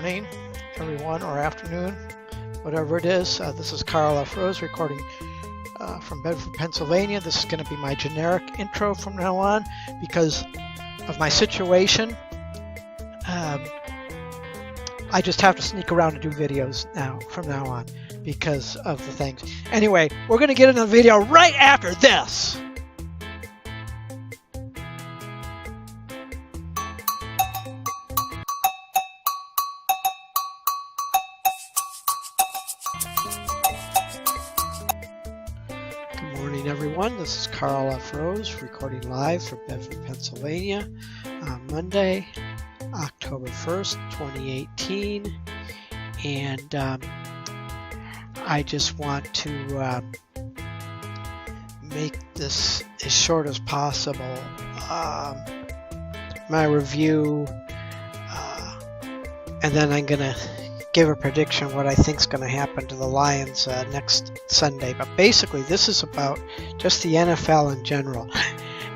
morning, everyone, or afternoon, whatever it is. This is Karl F. Rose recording from Bedford, Pennsylvania. This is going to be my generic intro from now on because of my situation. I just have to sneak around and do videos from now on because of the things. Anyway, we're going to get into the video right after this. Good morning, everyone. This is Karl F. Rose recording live from Bedford, Pennsylvania on Monday, October 1st, 2018. And I just want to make this as short as possible. My review, and then I'm going to give a prediction of what I think is going to happen to the Lions next Sunday. But basically, this is about just the NFL in general.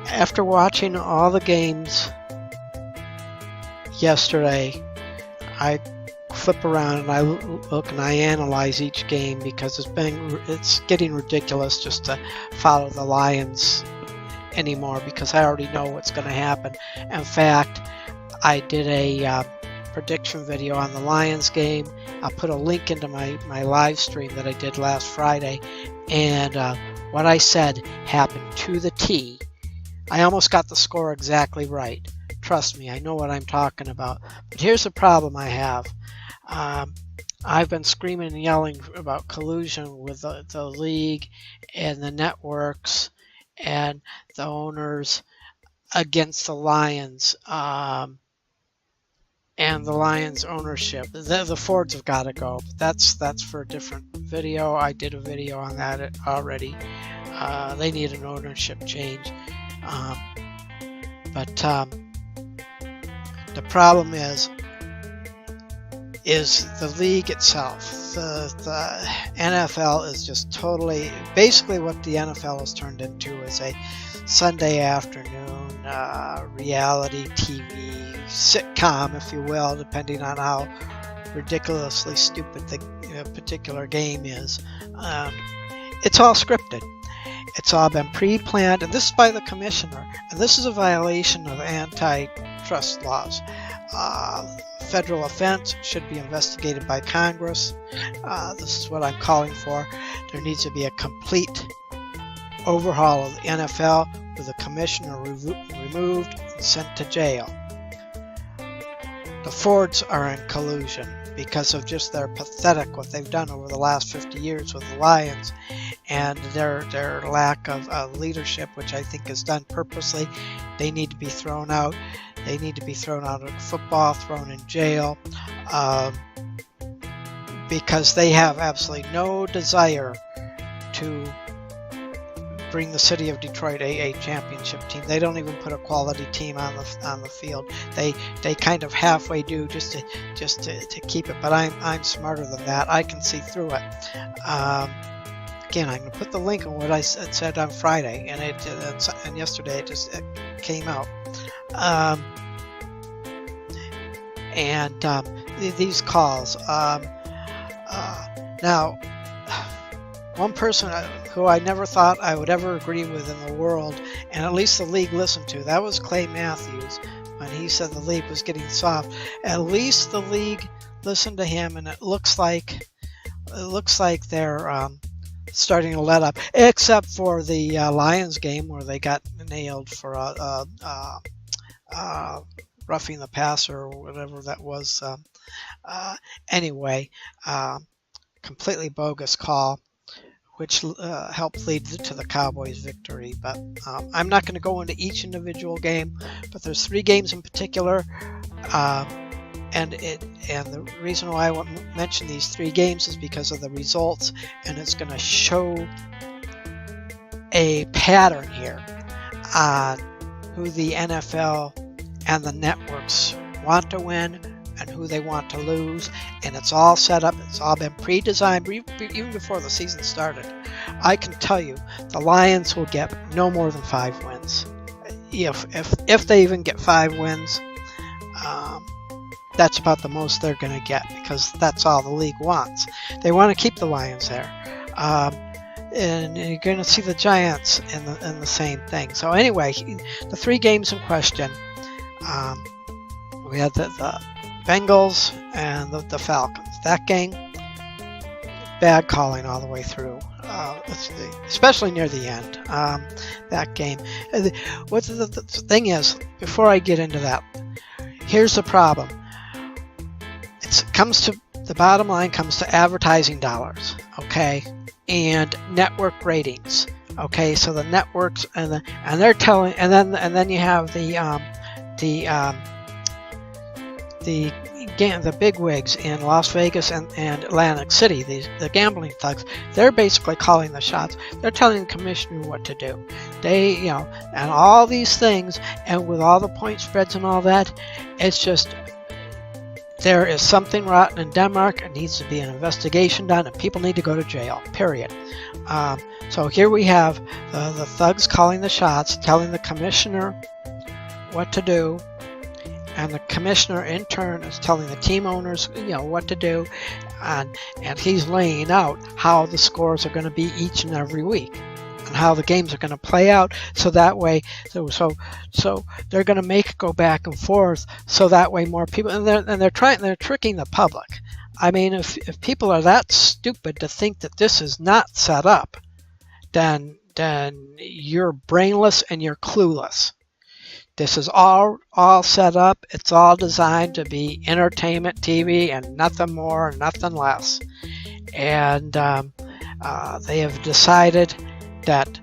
After watching all the games yesterday, I flip around and I look and I analyze each game because it's getting ridiculous just to follow the Lions anymore because I already know what's going to happen. In fact, I did a prediction video on the Lions game. I'll put a link into my live stream that I did last Friday, and what I said happened to the T. I almost got the score exactly right. Trust me, I know what I'm talking about. But here's the problem I have. I've been screaming and yelling about collusion with the league and the networks and the owners against the Lions and the Lions ownership. The Fords have got to go. But that's for a different video. I did a video on that already. They need an ownership change. But the problem is the league itself. The NFL is just totally, basically what the NFL has turned into is a Sunday afternoon reality TV sitcom, if you will, depending on how ridiculously stupid the particular game is. It's all scripted. It's all been pre-planned, and this is by the commissioner, and this is a violation of antitrust laws. Federal offense should be investigated by Congress. This is what I'm calling for. There needs to be a complete overhaul of the NFL with the commissioner removed and sent to jail. The Fords are in collusion because of just their pathetic what they've done over the last 50 years with the Lions and their lack of leadership, which I think is done purposely. They need to be thrown out. They need to be thrown out of football, thrown in jail, because they have absolutely no desire to bring the city of Detroit a championship team. They don't even put a quality team on the field. They kind of halfway do just to keep it. But I'm smarter than that. I can see through it. Again, I'm going to put the link on what I said on Friday, and yesterday it came out. These calls. Now, one person who I never thought I would ever agree with in the world, and at least the league listened to, that was Clay Matthews when he said the league was getting soft. At least the league listened to him, and it looks like they're starting to let up, except for the Lions game where they got nailed for roughing the passer or whatever that was. Anyway, completely bogus call, which helped lead to the Cowboys' victory. But I'm not going to go into each individual game, but there's 3 games in particular, and the reason why I want to mention these 3 games is because of the results, and it's going to show a pattern here on who the NFL and the networks want to win and who they want to lose, and it's all set up. It's all been pre-designed even before the season started. I can tell you the Lions will get no more than 5 wins, if they even get 5 wins. that's about the most they're going to get, because that's all the league wants. They want to keep the Lions there. And you're going to see the Giants in the same thing. So anyway, the 3 games in question, we had the Bengals and the Falcons. That game, bad calling all the way through, especially near the end. That game. What the thing is, before I get into that, here's the problem. It comes to the bottom line, comes to advertising dollars, okay, and network ratings, okay. So the networks and they're telling, and then you have the big wigs in Las Vegas and Atlantic City, the gambling thugs. They're basically calling the shots. They're telling the commissioner what to do. They, and all these things, and with all the point spreads and all that, it's just, there is something rotten in Denmark. It needs to be an investigation done, and people need to go to jail, period. So here we have the thugs calling the shots, telling the commissioner what to do, and the commissioner in turn is telling the team owners, what to do, and he's laying out how the scores are going to be each and every week, and how the games are going to play out. So that way, so they're going to make it go back and forth. So that way, more people, and they're tricking the public. I mean, if people are that stupid to think that this is not set up, then you're brainless and you're clueless. This is all set up. It's all designed to be entertainment TV and nothing more, nothing less. And they have decided that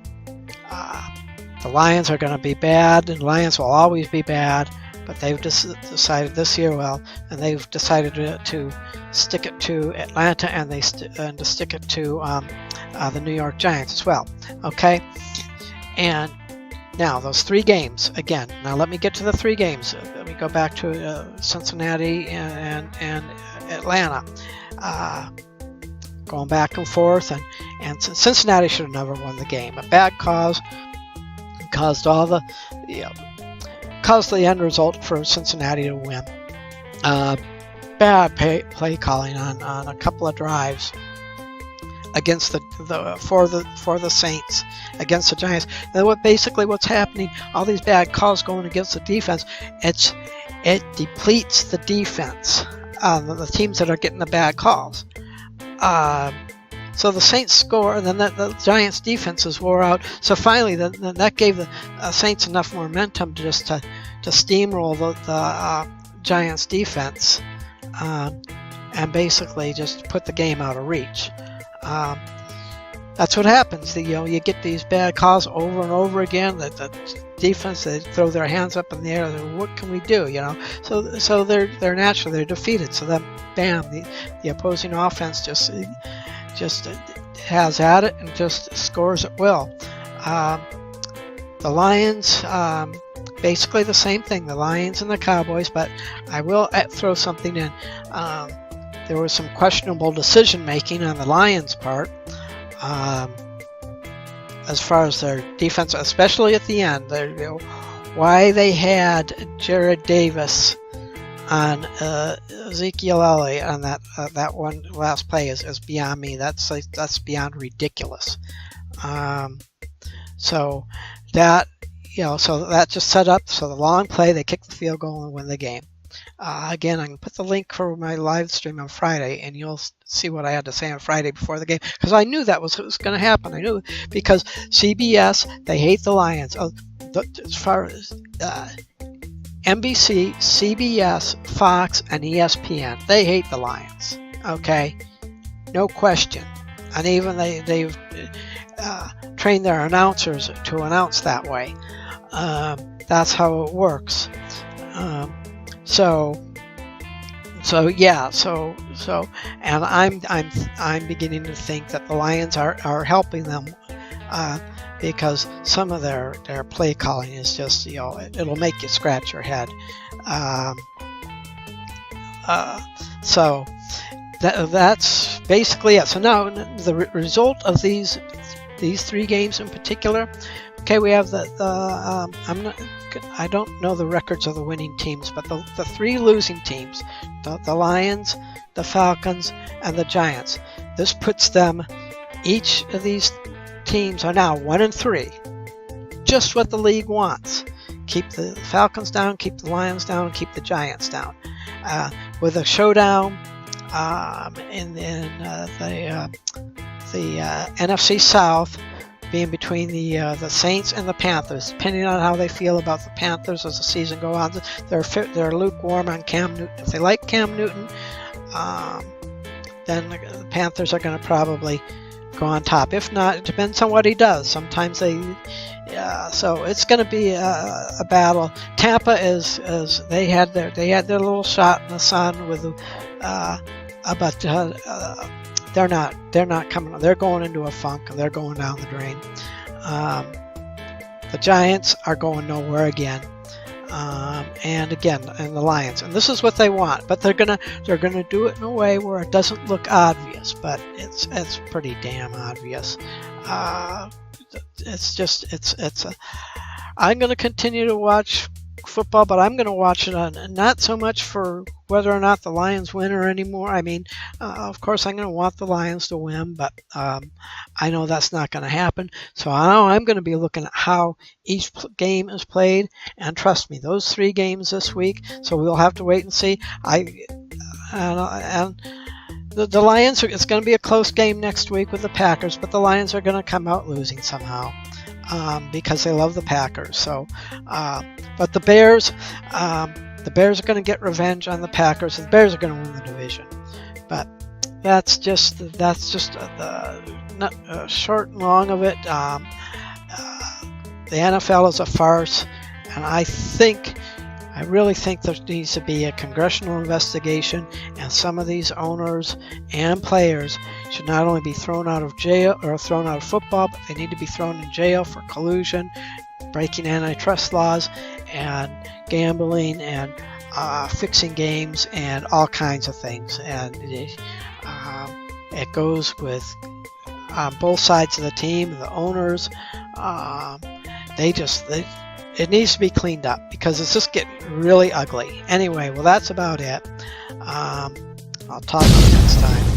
the Lions are going to be bad, and Lions will always be bad. But they've decided this year, and they've decided to stick it to Atlanta, and to stick it to the New York Giants as well. Okay, and now those 3 games again. Now let me get to the 3 games. Let me go back to Cincinnati and Atlanta. Going back and forth, and Cincinnati should have never won the game. A bad cause caused all the caused the end result for Cincinnati to win. Bad play calling on a couple of drives against for the Saints against the Giants. Then what's happening? All these bad calls going against the defense. It depletes the defense. The teams that are getting the bad calls. So the Saints score, and then the Giants' defense is wore out. So finally, that gave the Saints enough momentum to steamroll the Giants' defense, and basically just put the game out of reach. That's what happens. You get these bad calls over and over again. The defense, they throw their hands up in the air. What can we do? So they're naturally they're defeated. So then, bam, the opposing offense just has at it and just scores at will. The Lions, basically the same thing. The Lions and the Cowboys, but I will throw something in. There was some questionable decision making on the Lions' part. As far as their defense, especially at the end, why they had Jared Davis on Ezekiel Elliott on that one last play is beyond me. That's beyond ridiculous. So that just set up. So the long play, they kick the field goal and win the game. Again, I can put the link for my live stream on Friday, and you'll see what I had to say on Friday before the game, because I knew that was going to happen. I knew, because CBS, they hate the Lions. As far as NBC, CBS, Fox, and ESPN, they hate the Lions. Okay, no question. And even they've trained their announcers to announce that way. That's how it works. So, and I'm beginning to think that the Lions are helping them, because some of their play calling is just, it'll make you scratch your head. So that's basically it. So now the result of these these 3 games in particular. Okay, we have I don't know the records of the winning teams, but the 3 losing teams, the Lions, the Falcons, and the Giants. This puts them, each of these teams are now 1-3. Just what the league wants. Keep the Falcons down, keep the Lions down, and keep the Giants down. With a showdown in the NFC South, being between the Saints and the Panthers. Depending on how they feel about the Panthers as the season goes on, they're lukewarm on Cam Newton. If they like Cam Newton, then the Panthers are going to probably go on top. If not, it depends on what he does. Sometimes so it's going to be a battle. Tampa they had their little shot in the sun with, but they're not coming. They're going into a funk. They're going down the drain. The Giants are going nowhere again. And the Lions, and this is what they want, but they're gonna do it in a way where it doesn't look obvious, but it's pretty damn obvious. I'm gonna continue to watch football, but I'm gonna watch it on not so much for whether or not the Lions win or anymore. I mean, of course I'm gonna want the Lions to win, but I know that's not gonna happen. So I'm gonna be looking at how each game is played, and trust me, those 3 games this week. So we'll have to wait and see. The Lions it's going to be a close game next week with the Packers, but the Lions are going to come out losing somehow because they love the Packers. So, but the Bears are going to get revenge on the Packers, and the Bears are going to win the division. But that's just the short and long of it. The NFL is a farce, and I really think there needs to be a congressional investigation, and some of these owners and players should not only be thrown out of jail or thrown out of football, but they need to be thrown in jail for collusion, breaking antitrust laws, and gambling, and fixing games, and all kinds of things. And it goes with both sides of the team, the owners. It needs to be cleaned up because it's just getting really ugly. Anyway, well, that's about it. I'll talk to you next time.